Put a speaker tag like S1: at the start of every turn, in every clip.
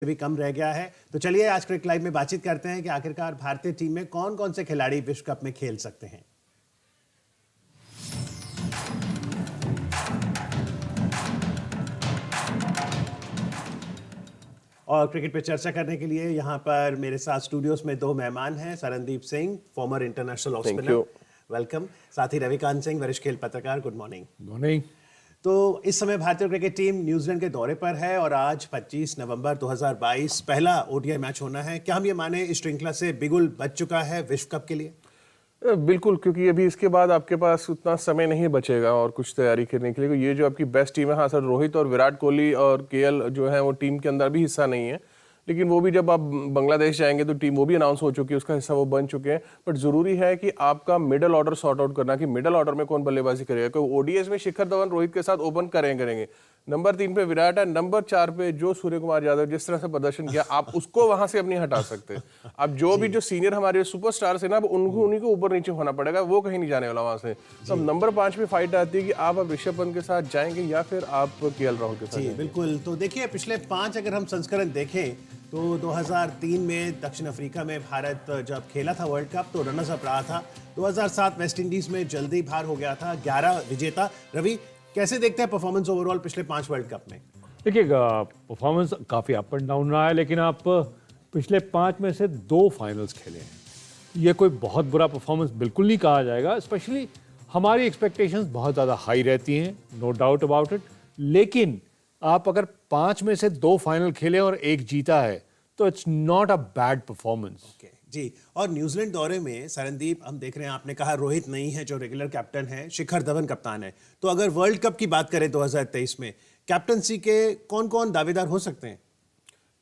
S1: भी कम रह गया है। तो चलिए आज क्रिकेट लाइव में बातचीत करते हैं कि आखिरकार भारतीय टीम में कौन कौन से खिलाड़ी विश्व कप में खेल सकते हैं। और क्रिकेट पे चर्चा करने के लिए यहाँ पर मेरे साथ स्टूडियोज में दो मेहमान हैं। Sharandeep Singh, farmer international off spinner, welcome. साथ ही रविकांत सिंह, वरिष्ठ खेल पत्रकार, गुड मॉर्निंग।
S2: मॉर्निंग।
S1: तो इस समय भारतीय क्रिकेट टीम न्यूजीलैंड के दौरे पर है और आज 25 नवंबर 2022 पहला ओडीआई मैच होना है। क्या हम ये माने इस श्रृंखला से बिगुल बच चुका है विश्व कप के लिए?
S2: बिल्कुल, क्योंकि अभी इसके बाद आपके पास उतना समय नहीं बचेगा और कुछ तैयारी करने के लिए। ये जो आपकी बेस्ट टीम है, हाँ सर, रोहित और विराट कोहली और केएल जो है वो टीम के अंदर भी हिस्सा नहीं है, लेकिन वो भी जब आप बांग्लादेश जाएंगे तो टीम वो भी अनाउंस हो चुकी है, उसका हिस्सा वो बन चुके हैं। बट जरूरी है कि आपका मिडल ऑर्डर सॉर्ट आउट करना कि मिडल ऑर्डर में कौन बल्लेबाजी करेगा। क्योंकि ओडीएस में शिखर धवन रोहित के साथ ओपन करेंगे। नंबर 3 पे विराट है, नंबर 4 पे जो सूर्य कुमार यादव जिस तरह से प्रदर्शन किया, आप उसको वहां से अब नहीं हटा सकते। अब जो भी जो सीनियर हमारे सुपरस्टार्स है ना, उनको उन्हीं को ऊपर नीचे होना पड़ेगा, वो कहीं नहीं जाने वाला वहां से। तो अब नंबर 5 पे फाइट आती है कि आप अब ऋषभ पंत के साथ जाएंगे या फिर आप केएल राहुल के साथ।
S1: जी बिल्कुल। तो देखिए पिछले 5 अगर हम संस्करण देखें तो 2003 में दक्षिण अफ्रीका में भारत जब खेला था वर्ल्ड कप तो रनर्स अप रहा था। 2007 वेस्ट इंडीज में जल्दी बाहर हो गया था, 11 विजेता। रवि, कैसे देखते हैं परफॉर्मेंस ओवरऑल पिछले 5 वर्ल्ड कप में?
S3: देखिए परफॉर्मेंस काफ़ी अप एंड डाउन रहा है, लेकिन आप पिछले 5 में से 2 फाइनल्स खेले हैं। ये कोई बहुत बुरा परफॉर्मेंस बिल्कुल नहीं कहा जाएगा। स्पेशली हमारी एक्सपेक्टेशंस बहुत ज़्यादा हाई रहती हैं, नो डाउट अबाउट इट। लेकिन आप अगर 5 में से 2 फाइनल खेले और 1 जीता है तो it's not a bad performance.
S1: जी। और न्यूजीलैंड दौरे में शरणदीप, हम देख रहे हैं, आपने कहा रोहित नहीं है जो रेगुलर कैप्टन है, शिखर धवन कप्तान है। तो अगर वर्ल्ड कप की बात करें 2023 में कैप्टनसी के कौन कौन दावेदार हो सकते हैं?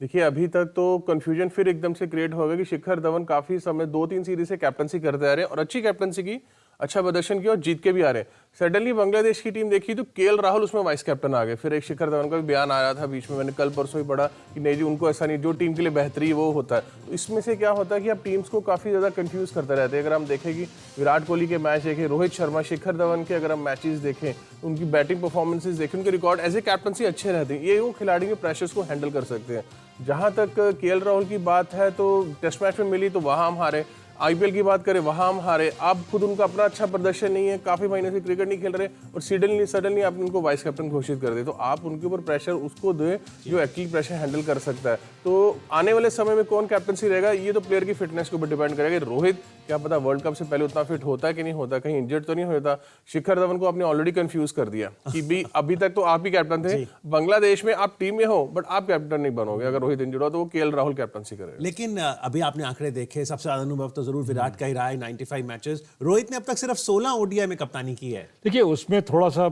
S2: देखिए, अभी तक तो कंफ्यूजन फिर एकदम से क्रिएट होगा कि शिखर धवन काफी समय 2-3 सीरीज से कैप्टनसी करते आ रहे हैं और अच्छी कैप्टनसी की, अच्छा प्रदर्शन किया और जीत के भी आ रहे हैं। सडनली बांग्लादेश की टीम देखी तो केएल राहुल उसमें वाइस कैप्टन आ गए। फिर एक शिखर धवन का भी बयान आ रहा था बीच में, मैंने कल परसों ही पढ़ा कि नहीं जी, उनको ऐसा नहीं, जो टीम के लिए बेहतरी वो होता है। तो इसमें से क्या होता है कि आप टीम्स को काफी ज्यादा कंफ्यूज करते रहते हैं। अगर हम देखें कि विराट कोहली के मैच देखें, रोहित शर्मा, शिखर धवन के अगर हम मैचेस देखें, उनकी बैटिंग परफॉर्मेंसेज देखें, उनके रिकॉर्ड एज ए कैप्टनसी अच्छे रहते हैं। ये वो खिलाड़ी के प्रेशर्स को हैंडल कर सकते हैं। जहां तक केएल राहुल की बात है तो टेस्ट मैच में मिली तो वहां हम हारे, आईपीएल की बात करें वहां हम हारे। अब खुद उनका अपना अच्छा प्रदर्शन नहीं है, काफी महीने से क्रिकेट नहीं खेल रहे और सडनली आपने उनको वाइस कैप्टन घोषित कर दे। तो आप उनके ऊपर प्रेशर उसको दे जो एक्चुअली प्रेशर हैंडल कर सकता है। तो आने वाले समय में कौन कैप्टनसी रहेगा ये तो प्लेयर की फिटनेस के ऊपर डिपेंड करेगा। रोहित क्या पता वर्ल्ड कप से पहले उतना फिट होता है कि नहीं होता, कहीं इंजर्ड तो नहीं होता। शिखर धवन को आपने ऑलरेडी कंफ्यूज कर दिया कि भी अभी तक तो आप ही कैप्टन थे, बांग्लादेश में आप टीम में हो बट आप कैप्टन नहीं बनोगे। अगर रोहित इंजर्ड हो तो वो केएल राहुल कैप्टनसी करेगा।
S1: लेकिन अभी आपने आंकड़े देखे, सबसे ज्यादा अनुभव तो जरूर विराट का ही रहा है, 95 मैचेस। रोहित ने अब तक सिर्फ 16 ओडीआई में कप्तानी की है।
S3: देखिए उसमें थोड़ा सा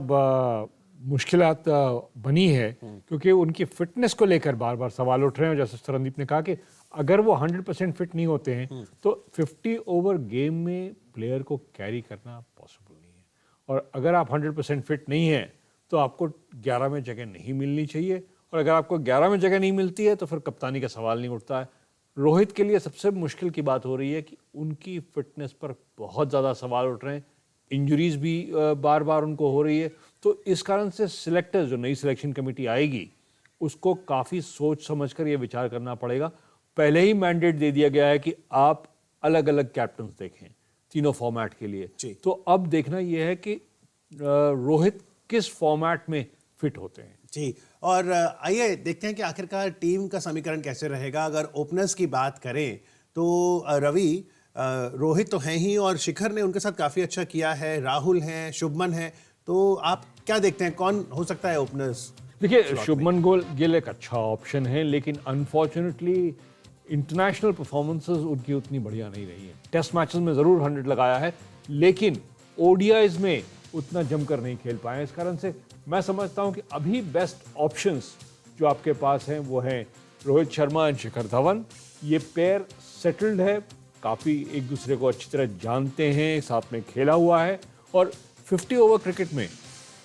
S3: मुश्किलात बनी है क्योंकि उनकी फिटनेस को लेकर बार बार सवाल उठ रहे हैं। जैसे सरनदीप ने कहा कि अगर वो 100% फिट नहीं होते हैं तो 50 ओवर गेम में प्लेयर को कैरी करना पॉसिबल नहीं है। और अगर आप 100% फिट नहीं हैं तो आपको 11 में जगह नहीं मिलनी चाहिए, और अगर आपको 11 में जगह नहीं मिलती है तो फिर कप्तानी का सवाल नहीं उठता है। रोहित के लिए सबसे मुश्किल की बात हो रही है कि उनकी फिटनेस पर बहुत ज़्यादा सवाल उठ रहे हैं, इंजरीज भी बार बार उनको हो रही है। तो इस कारण से सिलेक्टर्स, जो नई सिलेक्शन कमेटी आएगी, उसको काफ़ी सोच समझ कर ये विचार करना पड़ेगा। पहले ही मैंडेट दे दिया गया है कि आप अलग अलग कैप्टन्स देखें तीनों फॉर्मेट के लिए। तो अब देखना यह है कि रोहित किस फॉर्मेट में फिट होते हैं।
S1: जी। और आइए देखते हैं कि आखिरकार टीम का समीकरण कैसे रहेगा। अगर ओपनर्स की बात करें तो रवि, रोहित तो हैं ही और शिखर ने उनके साथ काफ़ी अच्छा किया है, राहुल हैं, शुभमन है। तो आप क्या देखते हैं कौन हो सकता है ओपनर्स?
S3: देखिए शुभमन गिल एक अच्छा ऑप्शन है, लेकिन अनफॉर्चुनेटली इंटरनेशनल परफॉर्मेंसेस उनकी उतनी बढ़िया नहीं रही है। टेस्ट मैचेस में ज़रूर 100 लगाया है, लेकिन ओडीआईज में उतना जमकर नहीं खेल पाए। इस कारण से मैं समझता हूं कि अभी बेस्ट ऑप्शंस जो आपके पास हैं वो हैं रोहित शर्मा एंड शिखर धवन। ये पेयर सेटल्ड है, काफ़ी एक दूसरे को अच्छी तरह जानते हैं, साथ में खेला हुआ है। और 50 ओवर क्रिकेट में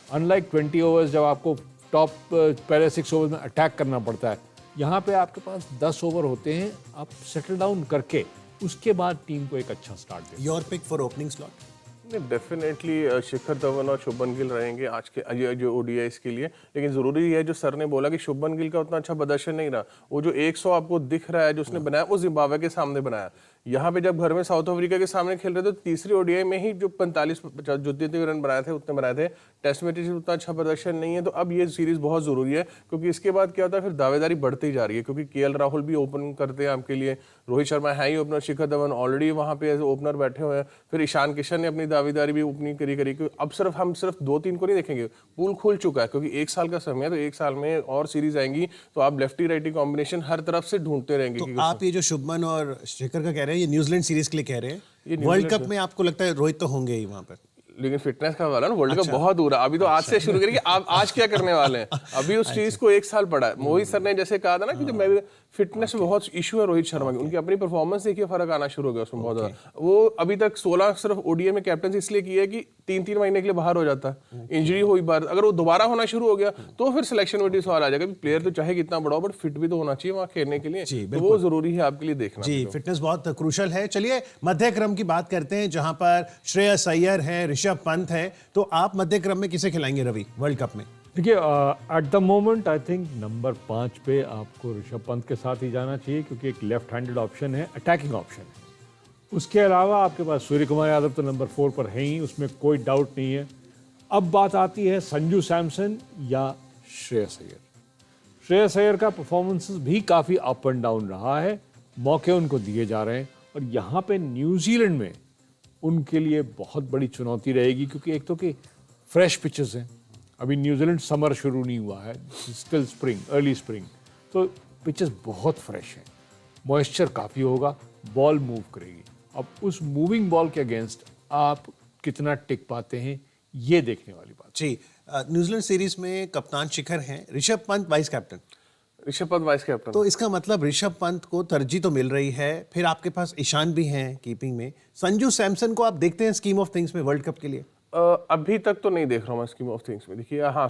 S3: अनलाइक 20 ओवर्स जब आपको टॉप पहले 6 ओवर्स में अटैक करना पड़ता है, यहाँ पे आपके पास 10 ओवर होते हैं। आप सेटल डाउन करके उसके बाद टीम को एक अच्छा स्टार्ट दें।
S1: Your pick for opening slot?
S2: Definitely Shikhar Dhawan और शुभमन गिल रहेंगे आज के जो ओडीआईस के लिए, लेकिन जरूरी है जो सर ने बोला कि शुभमन गिल का उतना अच्छा प्रदर्शन नहीं रहा। वो जो 100 आपको दिख रहा है जो उसने बनाया वो जिम्बाब्वे के सामने बनाया। यहाँ पे जब घर में साउथ अफ्रीका के सामने खेल रहे थे तो तीसरी ओडीआई में ही जो 45 जो जितने रन बनाए थे उतने बनाए थे। टेस्ट मैच में उतना अच्छा प्रदर्शन नहीं है, तो अब ये सीरीज बहुत जरूरी है क्योंकि इसके बाद क्या होता है फिर दावेदारी बढ़ती जा रही है, क्योंकि केएल राहुल भी ओपन करते हैं आपके लिए, रोहित शर्मा है ही ओपनर, शिखर धवन ऑलरेडी वहां पे एज ओपनर बैठे हुए हैं, फिर ईशान किशन ने अपनी दावेदारी भी ओपनिंग करी। अब हम सिर्फ 2-3 को नहीं देखेंगे, पूल खुल चुका है क्योंकि 1 साल का समय है, तो 1 साल में और सीरीज आएंगी तो आप लेफ्टी राइटी कॉम्बिनेशन हर तरफ से ढूंढते रहेंगे।
S1: तो आप ये जो शुभमन और शेखर का कह रहे हैं, ये न्यूजीलैंड सीरीज के लिए कह रहे हैं, वर्ल्ड कप में आपको लगता है रोहित तो होंगे ही वहां पर?
S2: लेकिन फिटनेस का वाला ना वर्ल्ड कप बहुत दूर है, अभी तो आज से शुरू करेंगे। आप आज क्या करने वाले हैं, अभी उस चीज को 1 साल पड़ा है। मोहित सर ने जैसे कहा था ना कि जब मैं फिटनेस में बहुत इशू है रोहित शर्मा की, उनकी अपनी परफॉर्मेंस देखिए फर्क आना शुरू हो गया उसमें बहुत ज्यादा। वो अभी तक 16 सिर्फ ओडीआई में कैप्टन इसलिए की है कि 3-3 महीने के लिए बाहर हो जाता है, इंजरी हुई बार, अगर वो दोबारा होना शुरू हो गया तो फिर सिलेक्शन में सवाल आ जाएगा। प्लेयर तो चाहे कितना बड़ा हो बट फिट भी तो होना चाहिए वहां खेलने के लिए, तो वो जरूरी है आपके लिए देखना।
S1: जी, फिटनेस बहुत क्रूशल है। चलिए मध्य क्रम की बात करते हैं जहां पर श्रेयस अय्यर है, ऋषभ पंत है, तो आप मध्य क्रम में किसे खिलाएंगे रवि वर्ल्ड कप में?
S3: देखिए, at the moment I think number 5 पे आपको ऋषभ पंत के साथ ही जाना चाहिए क्योंकि एक लेफ्ट हैंडेड ऑप्शन है, अटैकिंग ऑप्शन है। उसके अलावा आपके पास सूर्य कुमार यादव तो नंबर 4 पर है ही, उसमें कोई डाउट नहीं है। अब बात आती है संजू सैमसन या श्रेयस अय्यर। श्रेयस अय्यर का परफॉर्मेंसेस भी काफ़ी अप एंड डाउन रहा है, मौके उनको दिए जा रहे हैं और यहाँ पे न्यूजीलैंड में उनके लिए बहुत बड़ी चुनौती रहेगी क्योंकि एक तो कि फ्रेश पिचेस हैं, अभी न्यूजीलैंड समर शुरू नहीं हुआ है, स्टिल स्प्रिंग, अर्ली स्प्रिंग, तो पिचेस बहुत फ्रेश हैं, मॉइस्चर काफ़ी होगा, बॉल मूव करेगी। अब उस मूविंग बॉल के अगेंस्ट आप कितना टिक पाते हैं ये देखने वाली बात।
S1: जी, न्यूजीलैंड सीरीज में कप्तान शिखर हैं, Rishabh Pant vice captain.
S2: Rishabh Pant vice captain,
S1: तो इसका मतलब ऋषभ पंत को तरजीह तो मिल रही है, फिर आपके पास ईशान भी हैं कीपिंग में। संजू सैमसन को आप देखते हैं स्कीम ऑफ थिंग्स में वर्ल्ड कप के लिए?
S2: अभी तक तो नहीं देख रहा हूँ मैं स्कीम ऑफ थिंग्स में। देखिए हाँ,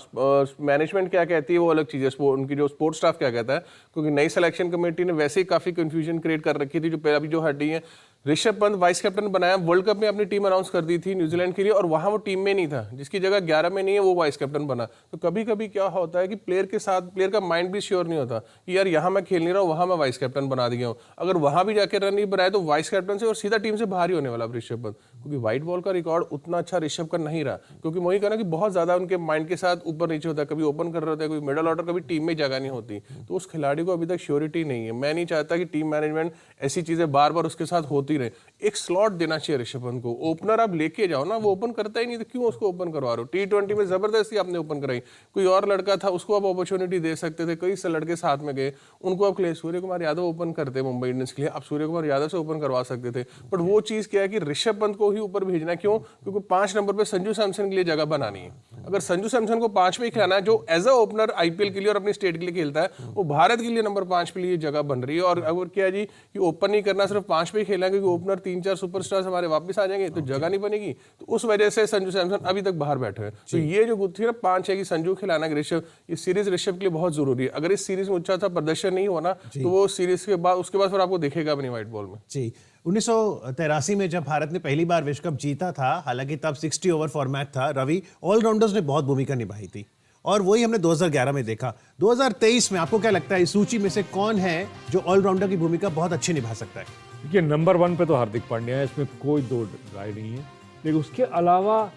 S2: मैनेजमेंट क्या कहती है वो अलग चीज़ है, उनकी जो स्पोर्ट्स स्टाफ क्या कहता है, क्योंकि नई सिलेक्शन कमेटी ने वैसे ही काफ़ी कंफ्यूजन क्रिएट कर रखी थी जो पहले अभी जो हटी है। ऋषभ पंत वाइस कैप्टन बनाया, वर्ल्ड कप में अपनी टीम अनाउंस कर दी थी न्यूजीलैंड के लिए और वहां वो टीम में नहीं था, जिसकी जगह 11 में नहीं है वो वाइस कैप्टन बना। तो कभी कभी क्या होता है कि प्लेयर के साथ प्लेयर का माइंड भी श्योर नहीं होता कि यार यहाँ मैं खेल नहीं रहा हूँ, वहां मैं वाइस कैप्टन बना दिया हूँ, अगर वहां भी जाकर रन नहीं बनाए तो वाइस कैप्टन से और सीधा टीम से बाहर ही होने वाला ऋषभ पंत, क्योंकि व्हाइट बॉल का रिकॉर्ड उतना अच्छा ऋषभ का नहीं रहा। क्योंकि वही कहना कि बहुत ज्यादा उनके माइंड के साथ ऊपर नीचे होता है, कभी ओपन कर रहे होते हैं, कभी मिडल ऑर्डर, कभी टीम में जगह नहीं होती, तो उस खिलाड़ी को अभी तक श्योरिटी नहीं है। मैं नहीं चाहता कि टीम मैनेजमेंट ऐसी चीजें बार बार उसके साथ होती रहे। एक स्लॉट देना चाहिए ऋषभ पंत को, ओपनर आप लेके जाओ ना, वो ओपन करता ही नहीं तो क्यों उसको ओपन करवा रहे हो? T20 में जबरदस्ती आपने ओपन कराई, कोई और लड़का था उसको आप अपॉर्चुनिटी दे सकते थे, कई से लड़के साथ में गए, उनको आप सूर्य कुमार यादव ओपन करते मुंबई इंडियंस के लिए, आप सूर्य कुमार यादव से ओपन करवा सकते थे। बट वो चीज क्या है कि ऋषभ पंत को ही ऊपर भेजना, क्यों? क्योंकि 5 नंबर पे संजू सैमसन के लिए जगह बनानी है। अगर संजू सैमसन को 5 पे ही खिलाना है, जो एज अ ओपनर आईपीएल के लिए और अपनी स्टेट के लिए खेलता है, वो भारत के लिए नंबर 5 पे लिए जगह बन रही है। और अगर क्या है जी कि ओपन नहीं करना, सिर्फ 5 पे ही खेलना, क्योंकि ओपनर 3-4 सुपरस्टार हमारे वापस आ जाएंगे तो जगह नहीं बनेगी, तो उस वजह से संजू सैमसन अभी तक बाहर बैठे हैं। तो ये जो गुत्थी ना 5 है कि संजू खिलाना ऋषभ, ये सीरीज ऋषभ के लिए बहुत जरूरी है। अगर इस सीरीज में अच्छा सा प्रदर्शन नहीं हुआ ना तो वो सीरीज के बाद उसके बाद फिर आपको दिखेगा भी नहीं व्हाइट बॉल में।
S1: जी, 1983 में जब भारत ने पहली बार विश्व कप जीता था, हालांकि तब 60 ओवर फॉर्मेट था, रवि, ऑलराउंडर्स ने बहुत भूमिका निभाई थी और वही हमने 2011 में देखा। 2023 में आपको क्या लगता है इस सूची में से कौन है जो ऑलराउंडर की भूमिका बहुत अच्छी निभा सकता है?
S3: देखिए, नंबर 1 पे तो हार्दिक पांड्या है, इसमें कोई दो राय नहीं है, लेकिन उसके अलावा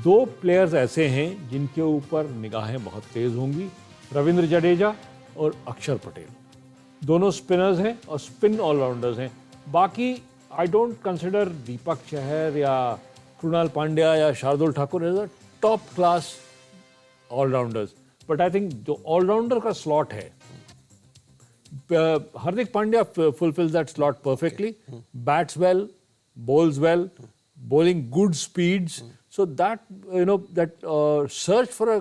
S3: 2 प्लेयर्स ऐसे हैं जिनके ऊपर निगाहें बहुत तेज होंगी, रविंद्र जडेजा और अक्षर पटेल। दोनों स्पिनर्स हैं और स्पिन ऑलराउंडर्स हैं। बाकी I don't consider Deepak Chahar या कृणाल पांड्या या Shardul Thakur as a top class allrounders, but I think जो ऑलराउंडर का स्लॉट है, Hardik Pandya fulfills that slot perfectly, bats well, bowls well, bowling good speeds, so that that search for a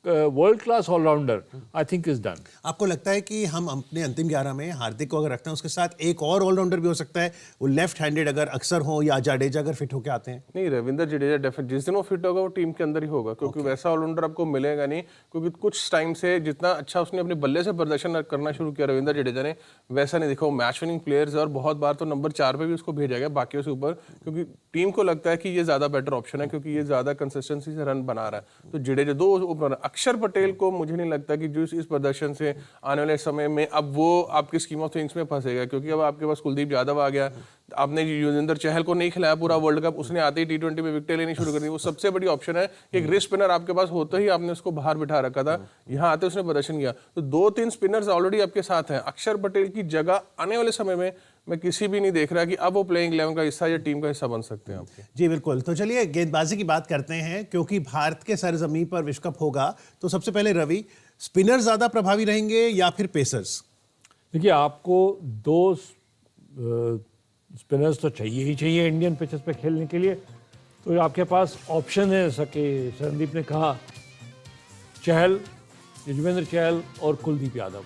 S3: world class allrounder I think is done.
S1: आपको लगता है कि हम अपने अंतिम 11 में हार्दिक को अगर रखते हैं उसके साथ एक और ऑलराउंडर भी हो सकता है, वो लेफ्ट हैंडेड अगर अक्सर हो, या जाडेजा अगर फिट होके आते हैं?
S2: नहीं, रविंद्र जडेजा डेफिनेट जिस दिन वो फिट होगा वो टीम के अंदर ही होगा, क्योंकि वैसा ऑलराउंडर आपको मिलेगा नहीं। क्योंकि कुछ टाइम से जितना अच्छा उसने अपने बल्ले से प्रदर्शन करना शुरू किया रविंद्र जडेजा ने, वैसा नहीं दिखा। वो मैच विनिंग प्लेयर्स है और बहुत बार तो नंबर 4 पे भी उसको भेजा गया बाकियों से ऊपर, क्योंकि टीम को लगता है कि ये ज्यादा बेटर ऑप्शन है, क्योंकि ये ज्यादा कंसिस्टेंसी से रन बना रहा है। तो जडेजा दो ओपनर, अक्षर पटेल को मुझे नहीं लगता कि जो इस प्रदर्शन से आने वाले समय में अब वो आपकी स्कीम ऑफ थिंग्स में फंसेगा, क्योंकि अब आपके पास कुलदीप यादव आ गया। आपने युजवेंद्र चहल को नहीं खिलाया पूरा वर्ल्ड कप, उसने आते ही T20 में विकेटें लेनी शुरू कर दी। वो सबसे बड़ी ऑप्शन है। एक रिस्ट स्पिनर आपके पास होते ही आपने उसको बाहर बिठा रखा था, यहाँ आते उसने प्रदर्शन किया। तो 2-3 स्पिनर्स ऑलरेडी आपके साथ हैं। अक्षर पटेल की जगह आने वाले समय में मैं किसी भी नहीं देख रहा कि अब वो प्लेइंग 11 का हिस्सा या टीम का हिस्सा बन सकते हैं आपके।
S1: जी बिल्कुल। तो चलिए गेंदबाजी की बात करते हैं, क्योंकि भारत के सरजमीं पर विश्व कप होगा। तो सबसे पहले रवि, स्पिनर ज्यादा प्रभावी रहेंगे या फिर पेसर्स?
S3: देखिए, आपको 2 स्पिनर्स तो चाहिए ही चाहिए इंडियन पिचेस पे खेलने के लिए। तो आपके पास ऑप्शन है, जैसा कि संदीप ने कहा, चहल, युजवेंद्र चहल और कुलदीप यादव,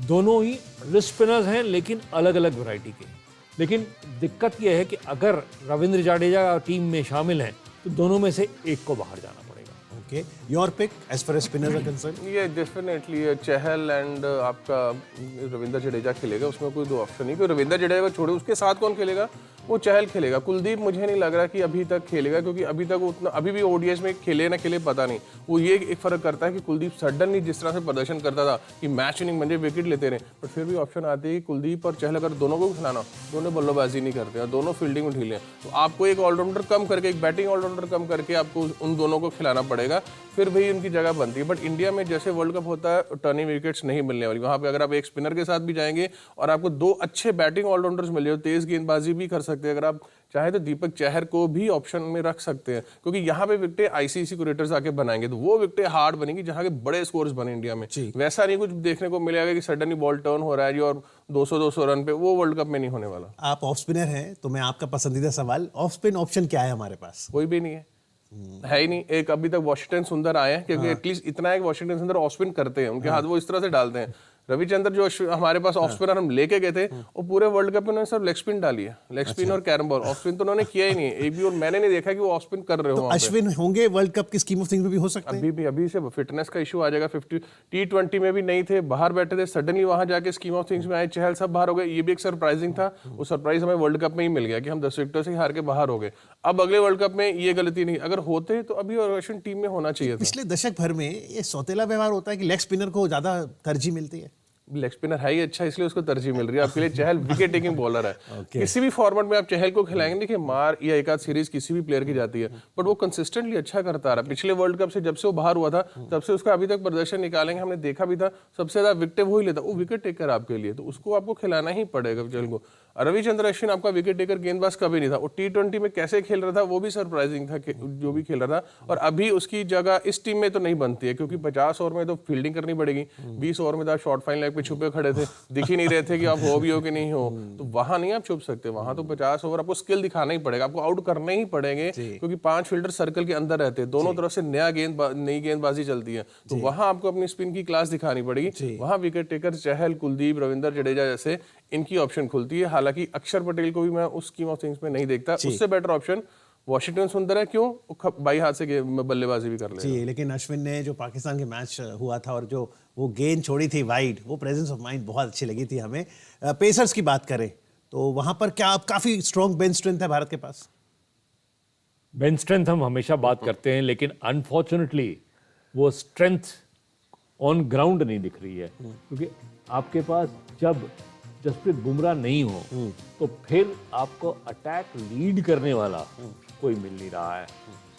S3: दोनों ही रिस्ट स्पिनर्स हैं, लेकिन अलग अलग वैरायटी के। लेकिन दिक्कत यह है कि अगर रविंद्र जाडेजा टीम में शामिल हैं तो दोनों में से एक को बाहर जाना पड़ेगा।
S1: Okay, your pick as far as spinners are concern?
S2: ये डेफिनेटली चहल एंड आपका रविंद्र जडेजा खेलेगा, उसमें कोई दो ऑप्शन नहीं। क्योंकि रविंद्र जडेजा को छोड़े उसके साथ कौन खेलेगा? वो चहल खेलेगा। कुलदीप मुझे नहीं लग रहा कि अभी तक खेलेगा, क्योंकि अभी तक उतना, अभी भी ओडीएस में खेले ना खेले पता नहीं। वो ये एक फर्क करता है कि कुलदीप सडनली जिस तरह से प्रदर्शन करता था कि मैच विनिंग बन जाए, विकेट लेते रहे, बट फिर भी ऑप्शन आती है कि कुलदीप और चहल अगर दोनों को खिलाना, दोनों बल्लेबाजी नहीं करते हैं, दोनों फील्डिंग में ढीले हैं, तो आपको एक ऑलराउंडर कम करके, एक बैटिंग ऑलराउंडर कम करके आपको उन दोनों को खिलाना पड़ेगा, फिर भी उनकी जगह बनती है। बट इंडिया में जैसे वर्ल्ड कप होता है, टर्निंग विकेट्स नहीं मिलने वाली। वहाँ पे अगर आप एक स्पिनर के साथ भी जाएंगे और आपको 2 अच्छे बैटिंग ऑलराउंडर्स मिल जाए, तेज गेंदबाजी भी कर सकते हैं। अगर आप चाहे तो दीपक चहर को भी ऑप्शन में रख सकते हैं, क्योंकि यहाँ पे विकेटें आईसीसी क्रिएटर्स आके बनाएंगे, तो वो विकेटें हार्ड बनेंगी जहाँ के बड़े स्कोर्स बने इंडिया में। वैसा नहीं कुछ देखने को मिलेगा कि सडनली बॉल टर्न हो रहा है जी और 200-200 रन पे, वो वर्ल्ड कप में नहीं होने वाला।
S1: आप ऑफ स्पिनर हैं, तो मैं आपका पसंदीदा सवाल, ऑफ स्पिन ऑप्शन क्या है हमारे पास?
S2: कोई भी नहीं है ही नहीं। एक अभी तक वॉशिंगटन सुंदर आए हैं, क्योंकि एटलीस्ट इतना है कि वॉशिंगटन सुंदर ऑफ स्पिन करते हैं, उनके हाथ वो इस तरह से डालते हैं। रविचंद्र जो हमारे पास ऑफ स्पिनर हम लेके गए थे, वो पूरे वर्ल्ड कप में उन्होंने सब लेग स्पिन डाली है, लेग स्पिन और कैरम बॉल। ऑफ स्पिन तो उन्होंने किया ही नहीं है एक भी, और मैंने नहीं देखा कि वो ऑफ स्पिन कर रहे हो।
S1: अश्विन होंगे वर्ल्ड कप की स्कीम ऑफ थिंग्स में भी हो सकते हैं?
S2: अभी से फिटनेस का इशू आ जाएगा। 50 T20 में भी नहीं थे, बाहर बैठे थे, सडनली वहां जाके स्कीम ऑफ थिंग्स में आए, चहल सब बाहर हो गए। ये भी एक सरप्राइजिंग था। वो सरप्राइज हमें वर्ल्ड कप में ही मिल गया कि हम 10 विकेटों से हार के बाहर हो गए। अब अगले वर्ल्ड कप में ये गलती नहीं, अगर होते तो अभी अश्विन टीम में होना चाहिए था।
S1: पिछले दशक भर में ये सौतेला व्यवहार होता है कि लेग स्पिनर को ज्यादा तरजीह मिलती है।
S2: लेग स्पिनर है ही अच्छा, इसलिए उसको तरजीह मिल रही है। आपके लिए चहल विकेट टेकिंग बॉलर है। किसी भी फॉर्मेट में आप चहल को खिलाएंगे, देखिए मार या एक आध सीरीज किसी भी प्लेयर की जाती है, बट वो कंसिस्टेंटली अच्छा करता आ रहा है। पिछले वर्ल्ड कप से जब से वो बाहर हुआ था, तब से उसका अभी तक प्रदर्शन निकालेंगे, हमने देखा भी था सबसे ज्यादा विकेट वो ही लेता, वो विकेट टेकर आपके लिए, तो उसको आपको खिलाना ही पड़ेगा चहल को। रविचंद्र अश्विन आपका विकेट टेकर गेंदबाज कभी नहीं था। वो T20 में कैसे खेल रहा था वो भी सरप्राइजिंग था, जो भी खेल रहा था। और अभी उसकी जगह इस टीम में तो नहीं बनती है, क्योंकि 50 ओवर में तो फील्डिंग करनी पड़ेगी, 20 ओवर में तो आप शॉर्ट फाइन लेग पे छुपे खड़े थे, दिख ही नहीं रहे थे कि आप हो भी हो कि नहीं हो, तो वहां नहीं आप छुप सकते। वहां तो 50 ओवर आपको स्किल दिखाना ही पड़ेगा, आपको आउट करने ही पड़ेंगे, क्योंकि 5 फील्डर सर्कल के अंदर रहते हैं, दोनों तरफ से नई गेंदबाजी चलती है, तो वहां आपको अपनी स्पिन की क्लास दिखानी पड़ेगी। वहां विकेट टेकर चहल, कुलदीप, रविंद्र जडेजा जैसे इनकी ऑप्शन खुलती है। हालांकि अक्षर पटेल को भी मैं उस स्कीम ऑफ थिंग्स में नहीं देखता। उससे बेटर ऑप्शन वॉशिंगटन सुंदर है। क्यों? बाई हाथ से बल्लेबाजी भी कर ले।
S1: जी, लेकिन अश्विन ने जो पाकिस्तान के मैच हुआ था और जो वो गेंद छोड़ी थी वाइड, वो प्रेजेंस ऑफ माइंड बहुत अच्छी लगी थी हमें। पेसर्स की बात करें तो वहां पर क्या काफी स्ट्रॉन्ग बेंच स्ट्रेंथ है भारत के पास?
S3: बेंच स्ट्रेंथ हम हमेशा बात करते हैं, लेकिन अनफॉर्चुनेटली वो स्ट्रेंथ ऑन ग्राउंड नहीं दिख रही है, क्योंकि आपके पास जब जसप्रीत बुमराह नहीं हो तो फिर आपको अटैक लीड करने वाला कोई मिल नहीं रहा है।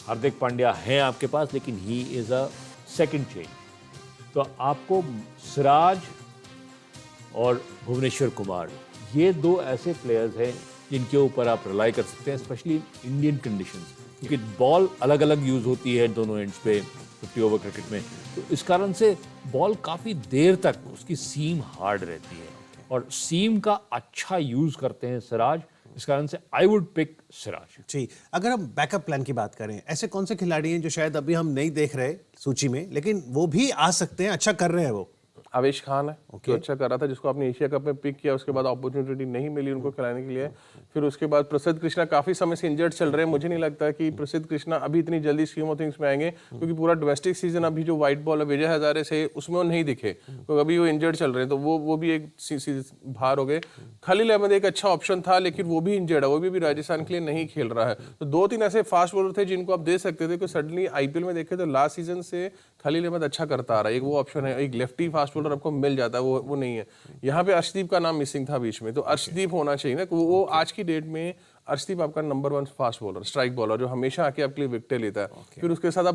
S3: हार्दिक पांड्या है आपके पास, लेकिन he is a second change. तो आपको सिराज और भुवनेश्वर कुमार, ये 2 ऐसे प्लेयर्स हैं जिनके ऊपर आप रिलाई कर सकते हैं, स्पेशली इंडियन कंडीशंस, क्योंकि बॉल अलग अलग यूज होती है दोनों एंड्स पे 50 ओवर क्रिकेट में, तो इस कारण से बॉल काफ़ी देर तक उसकी सीम हार्ड रहती है, और सीम का अच्छा यूज करते हैं सिराज, इस कारण से आई वुड पिक सिराज।
S1: जी, अगर हम बैकअप प्लान की बात करें, ऐसे कौन से खिलाड़ी हैं जो शायद अभी हम नहीं देख रहे सूची में, लेकिन वो भी आ सकते हैं, अच्छा कर रहे हैं वो?
S2: आवेश खान है जो अच्छा कर रहा था, जिसको आपने एशिया कप में पिक किया, उसके बाद अपॉर्चुनिटी नहीं मिली उनको खिलाने के लिए। फिर उसके बाद प्रसिद्ध कृष्णा काफी समय से इंजर्ड चल रहे हैं, मुझे नहीं लगता कि प्रसिद्ध कृष्णा अभी इतनी जल्दी स्कीम ऑफ थिंग्स में आएंगे, क्योंकि पूरा डोमेस्टिक सीजन अभी जो व्हाइट बॉल विजय हजारे से उसमें वो नहीं दिखे, तो अभी वो इंजर्ड चल रहे हैं, तो वो भी एक बाहर हो गए। खलील अहमद एक अच्छा ऑप्शन था, लेकिन वो भी इंजर्ड है, वो भी राजस्थान के लिए नहीं खेल रहा है। तो 2-3 ऐसे फास्ट बॉलर थे जिनको आप दे सकते थे, सडनली आईपीएल में देखे तो लास्ट सीजन से खलील अहमद अच्छा करता आ रहा है, एक वो ऑप्शन है, एक लेफ्टी फास्ट बॉलर आपको मिल जाता है, वो नहीं है। यहाँ पे अर्शदीप का नाम मिसिंग था बीच में, तो अर्शदीप होना चाहिए ना, वो आज की डेट में अर्शदीप आपका number 1 fast bowler, strike bowler, जो हमेशा आके आपके लिए विकेट लेता है। फिर उसके साथ आप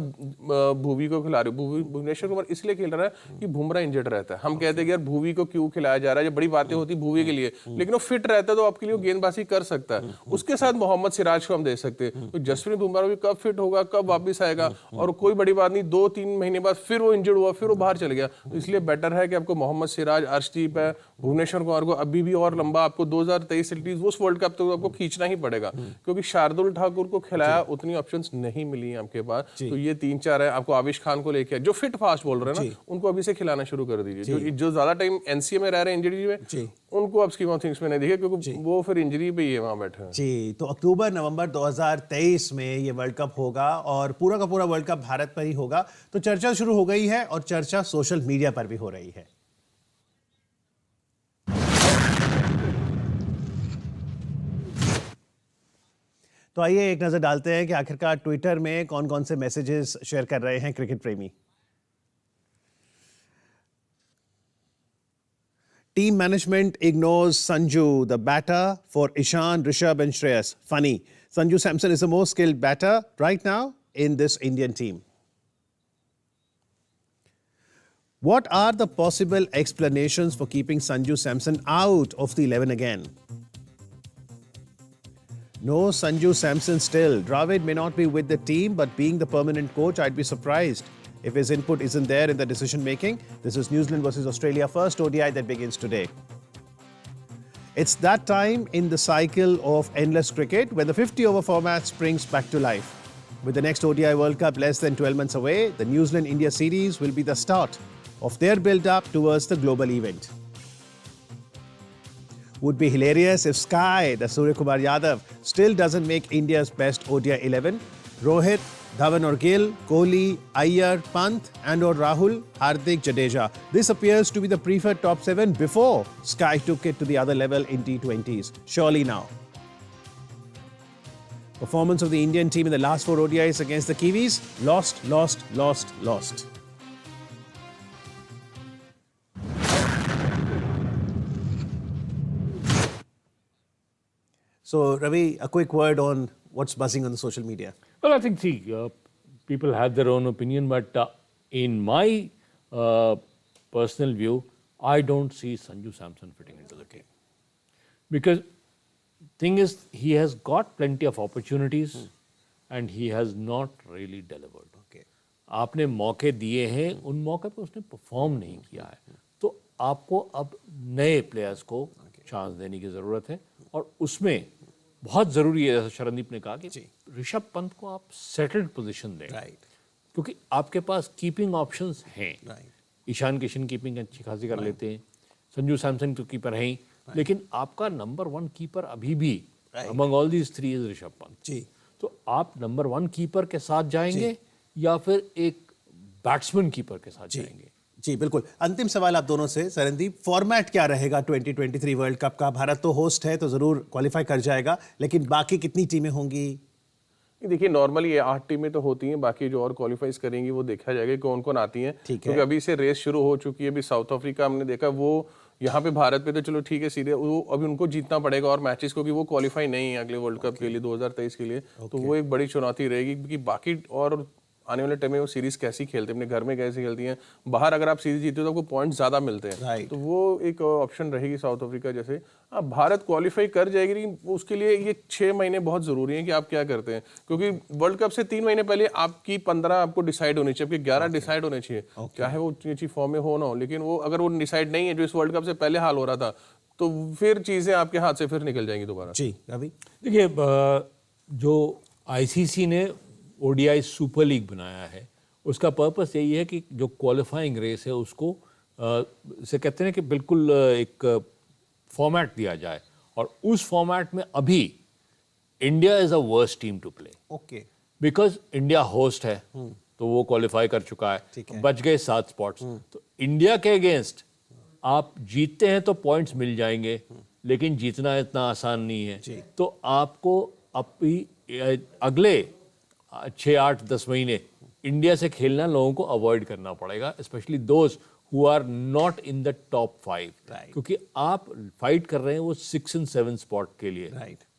S2: भुवी को खिला रहे हो, भुवनेश्वर कुमार इसलिए खेल रहा है कि बुमराह इंजर्ड रहता है। हम कहते हैं कि यार भुवी को क्यों खिलाया जा रहा है, जब बड़ी बातें होती भुवी के लिए, लेकिन वो फिट रहता है तो आपके लिए वो गेंदबाजी कर सकता है। उसके साथ मोहम्मद सिराज को हम दे सकते हैं, तो जसप्रीत बुमराह भी कब फिट होगा, कब वापस आएगा, और कोई बड़ी बात नहीं 2-3 महीने बाद फिर वो इंजर्ड हुआ, फिर वो बाहर चल गया, तो इसलिए बेटर है कि आपको मोहम्मद सिराज, अर्शदीप है, भुवनेश्वर कुमार को अभी भी और लंबा आपको 2023 एटलीस्ट उस वर्ल्ड कप तक आपको खींचना ही पड़ेगा, क्योंकि शार्दुल ठाकुर को खिलाया उतनी ऑप्शंस नहीं मिली आपके पास। तो ये 3-4 है, आपको आविश खान को लेके जो फिट फास्ट बॉलर है ना, उनको अभी से खिलाना शुरू कर दीजिए। जो ज्यादा टाइम एनसीए में रह रहे हैं इंजरी में, उनको अब स्कीम ऑफ थिंग्स में नहीं दिखे, क्योंकि वो फिर इंजरी पे ही है वहां बैठे हैं।
S1: जी, तो अक्टूबर-नवंबर 2023 में ये वर्ल्ड कप होगा और पूरा का पूरा वर्ल्ड कप भारत पर ही होगा। तो चर्चा शुरू हो गई है और चर्चा सोशल मीडिया पर भी हो रही है। तो आइए एक नजर डालते हैं कि आखिरकार ट्विटर में कौन कौन से मैसेजेस शेयर कर रहे हैं क्रिकेट प्रेमी। Team management ignores Sanju, the batter, for Ishan, Rishabh and Shreyas. Funny. Sanju Samson is the most skilled batter right now in this Indian team. What are the possible explanations for keeping Sanju Samson out of the 11 again? No Sanju Samson still. Dravid may not be with the team, but being the permanent coach, I'd be surprised if his input isn't there in the decision making. This is New Zealand versus Australia first ODI that begins today. It's that time in the cycle of endless cricket when the 50-over format springs back to life. With the next ODI World Cup less than 12 months away, the New Zealand-India series will be the start of their build-up towards the global event. Would be hilarious if Sky, the Surya Kumar Yadav, still doesn't make India's best ODI 11. Rohit, Dhawan or Gill, Kohli, Iyer, Pant and or Rahul, Hardik, Jadeja. This appears to be the preferred top 7 before Sky took it to the other level in T20s. Surely now. Performance of the Indian team in the last 4 ODIs against the Kiwis? Lost. So, Ravi, a quick word on what's buzzing on the social media.
S3: Well, I think, people have their own opinion, but in my personal view, I don't see Sanju Samson fitting into the game. Because thing is, he has got plenty of opportunities and he has not really delivered.
S1: Okay.
S3: आपने मौके दिए हैं, उन मौके पे उसने perform नहीं किया है, तो आपको अब नए प्लेयर्स को चांस देने की ज़रूरत है, और उसमें बहुत ज़रूरी है, जैसा शरणदीप ने कहा, कि ऋषभ पंत को आप सेटल्ड पोजीशन दें, क्योंकि आपके पास कीपिंग ऑप्शंस हैं। ईशान किशन कीपिंग अच्छी खासी कर लेते हैं, संजू सैमसन तो कीपर हैं ही, लेकिन आपका नंबर 1 कीपर अभी भी among all these 3 is Rishabh Pant. तो आप नंबर 1 कीपर के साथ जाएंगे या फिर एक बैट्समैन कीपर के साथ जाएंगे?
S1: जी बिल्कुल। अंतिम सवाल आप दोनों से, सरनदीप, फॉर्मेट क्या रहेगा 2023 वर्ल्ड कप का? भारत तो होस्ट है तो जरूर क्वालिफाई कर जाएगा, लेकिन बाकी कितनी टीमें होंगी?
S2: देखिए, नॉर्मली ये 8 टीमें तो होती हैं, बाकी जो और क्वालिफाइज करेंगी वो देखा जाएगा कौन कौन आती हैं, क्योंकि अभी से रेस शुरू हो चुकी है। अभी साउथ अफ्रीका हमने देखा, वो यहाँ पे भारत पे तो चलो ठीक है सीधे, वो अभी उनको जीतना पड़ेगा और मैचेस, क्योंकि वो क्वालिफाई नहीं है अगले वर्ल्ड कप के लिए 2023 के लिए, तो वो एक बड़ी चुनौती रहेगी। क्योंकि बाकी और आने वाले टाइम में वो सीरीज कैसी खेलते हैं, अपने घर में कैसे खेलती हैं, बाहर अगर आप सीरीज जीते हो तो आपको पॉइंट्स ज्यादा मिलते हैं, तो वो एक ऑप्शन रहेगी साउथ अफ्रीका जैसे। अब भारत क्वालिफाई कर जाएगी, लेकिन उसके लिए ये 6 महीने बहुत जरूरी हैं कि आप क्या करते हैं, क्योंकि वर्ल्ड कप से 3 महीने पहले आपकी 15 आपको डिसाइड होनी चाहिए, आपके 11 डिसाइड होने चाहिए, चाहे वो अच्छी फॉर्म में हो ना हो। लेकिन वो अगर वो डिसाइड नहीं है, जो इस वर्ल्ड कप से पहले हाल हो रहा था, तो फिर चीजें आपके हाथ से फिर निकल जाएंगी दोबारा।
S1: जी रवि।
S3: देखिए जो आईसीसी ने ओडीआई सुपर लीग बनाया है उसका पर्पस यही है कि जो क्वालिफाइंग रेस है उसको से कहते हैं कि बिल्कुल एक फॉर्मेट दिया जाए, और उस फॉर्मेट में अभी India is a worst team to play
S1: okay.
S3: Because India host है तो वो क्वालिफाई कर चुका
S1: ठीक
S3: है,
S1: है।
S3: बच गए 7 स्पॉट्स। तो इंडिया के अगेंस्ट आप जीतते हैं तो पॉइंट्स मिल जाएंगे, लेकिन जीतना इतना आसान नहीं है। तो आपको अगले 6, 8, 10 महीने इंडिया से खेलना लोगों को अवॉइड करना पड़ेगा, specially those who are not in the top 5, क्योंकि आप फाइट कर रहे हैं वो 6 और 7 स्पॉट के लिए,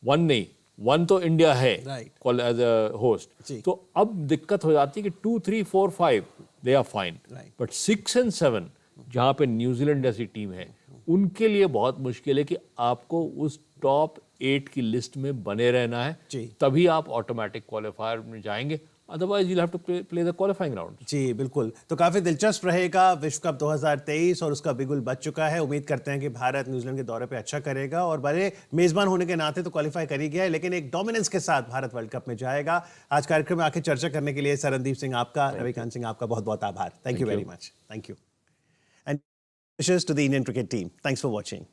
S3: 1 नहीं। 1 तो इंडिया है एज अ होस्ट, तो अब दिक्कत हो जाती है कि 2, 3, 4, 5 दे आर फाइन, बट 6 और 7 जहां पे न्यूजीलैंड जैसी टीम है उनके लिए बहुत मुश्किल है कि आपको उस टॉप 8 की लिस्ट में बने रहना है, तभी आप ऑटोमेटिक क्वालिफायर में जाएंगे, otherwise you have to play the qualifying round.
S1: जी बिल्कुल। तो काफी दिलचस्प रहेगा विश्व कप 2023 और उसका बिगुल बच चुका है। उम्मीद करते हैं कि भारत न्यूजीलैंड के दौरे पे अच्छा करेगा और बड़े मेजबान होने के नाते तो क्वालिफाई कर ही गया है, लेकिन एक डोमिनेंस के साथ भारत वर्ल्ड कप में जाएगा। आज कार्यक्रम में आके चर्चा करने के लिए सरनदीप सिंह आपका, रविकांत सिंह आपका बहुत बहुत आभार। Thank you very much. Thank you and wishes to the Indian cricket team. Thanks for watching.